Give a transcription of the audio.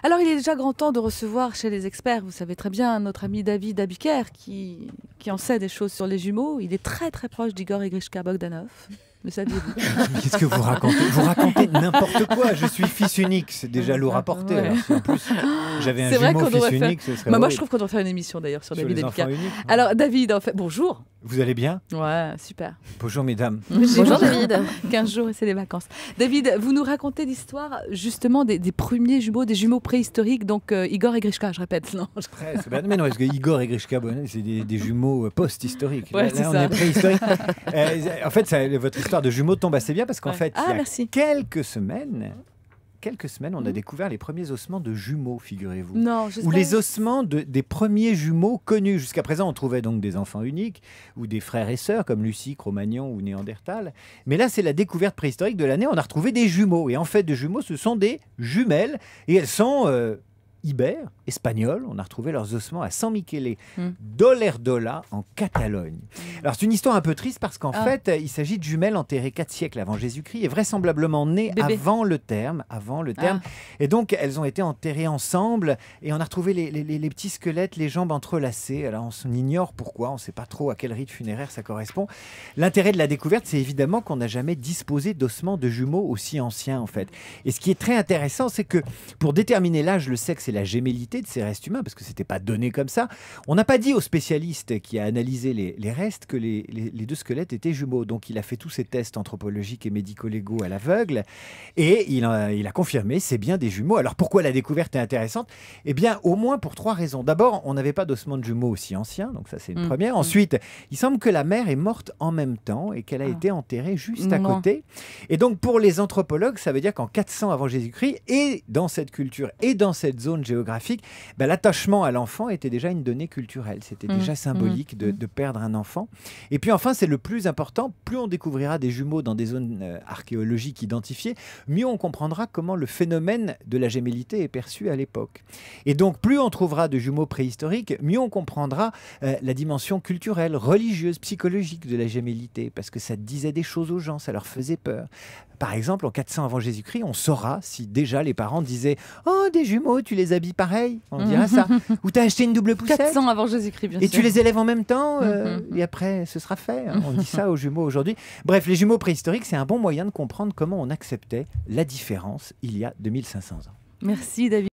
Alors, il est déjà grand temps de recevoir chez les experts, vous savez très bien, notre ami David Abiker qui en sait des choses sur les jumeaux. Il est très très proche d'Igor et Grishka Bogdanov. Le saviez-vous? Qu'est-ce que vous racontez? Vous racontez n'importe quoi. Je suis fils unique, c'est déjà lourd à porter. Ouais. Alors, si en plus, j'avais un C'est vrai jumeau qu'on fils devrait unique, ce serait Moi, je horrible. trouve qu'on doit faire une émission d'ailleurs sur Sur David les Abiker. enfants uniques. Alors, David, en fait, bonjour. Vous allez bien? Ouais, super. Bonjour mesdames. Bonjour David. 15 jours et c'est les vacances. David, vous nous racontez l'histoire justement des premiers jumeaux, des jumeaux préhistoriques, donc Igor et Grishka, je répète. Non, Presque. Ben, mais non, parce que Igor et Grishka, c'est des jumeaux post-historiques. Ouais, Là, c'est on ça. est préhistorique. En fait, votre histoire de jumeaux tombe assez bien parce qu'en Ouais. fait, Ah, il y a merci. quelques semaines, on a découvert les premiers ossements de jumeaux, figurez-vous. Non, je sais Ou pas. les ossements des premiers jumeaux connus. Jusqu'à présent, on trouvait donc des enfants uniques ou des frères et sœurs comme Lucie, Cro-Magnon ou Néandertal. Mais là, c'est la découverte préhistorique de l'année. On a retrouvé des jumeaux. Et en fait, des jumeaux, ce sont des jumelles. Et elles sont ibères, espagnoles. On a retrouvé leurs ossements à San Michele d'Olèrdola, en Catalogne. Alors, c'est une histoire un peu triste parce qu'en fait, il s'agit de jumelles enterrées 4 siècles avant Jésus-Christ et vraisemblablement nées Bébé. avant le terme. Et donc, elles ont été enterrées ensemble et on a retrouvé les petits squelettes, les jambes entrelacées. Alors, on ignore pourquoi, on ne sait pas trop à quel rite funéraire ça correspond. L'intérêt de la découverte, c'est évidemment qu'on n'a jamais disposé d'ossements de jumeaux aussi anciens, en fait. Et ce qui est très intéressant, c'est que pour déterminer l'âge, le sexe et la gémellité de ces restes humains, parce que ce n'était pas donné comme ça, on n'a pas dit au spécialiste qui a analysé les restes que les deux squelettes étaient jumeaux. Donc, il a fait tous ces tests anthropologiques et médico-légaux à l'aveugle et il a confirmé, c'est bien des jumeaux. Alors, pourquoi la découverte est intéressante? Eh bien, au moins pour 3 raisons. D'abord, on n'avait pas d'ossements de jumeaux aussi anciens, donc ça, c'est une première. Ensuite, il semble que la mère est morte en même temps et qu'elle a été enterrée juste à côté. Et donc, pour les anthropologues, ça veut dire qu'en 400 avant Jésus-Christ, et dans cette culture et dans cette zone géographique, l'attachement à l'enfant était déjà une donnée culturelle. C'était déjà symbolique de perdre un enfant. Et puis enfin, c'est le plus important, plus on découvrira des jumeaux dans des zones archéologiques identifiées, mieux on comprendra comment le phénomène de la gémellité est perçu à l'époque. Et donc, plus on trouvera de jumeaux préhistoriques, mieux on comprendra la dimension culturelle, religieuse, psychologique de la gémellité, parce que ça disait des choses aux gens, ça leur faisait peur. Par exemple, en 400 avant Jésus-Christ, on saura si déjà les parents disaient « Oh, des jumeaux, tu les habilles pareil ?» On dira ça. Ou « T'as acheté une double poussette ?» 400 avant Jésus-Christ, bien Et sûr. tu les élèves en même temps, et après, ce sera fait. Hein. On dit ça aux jumeaux aujourd'hui. Bref, les jumeaux préhistoriques, c'est un bon moyen de comprendre comment on acceptait la différence il y a 2500 ans. Merci David.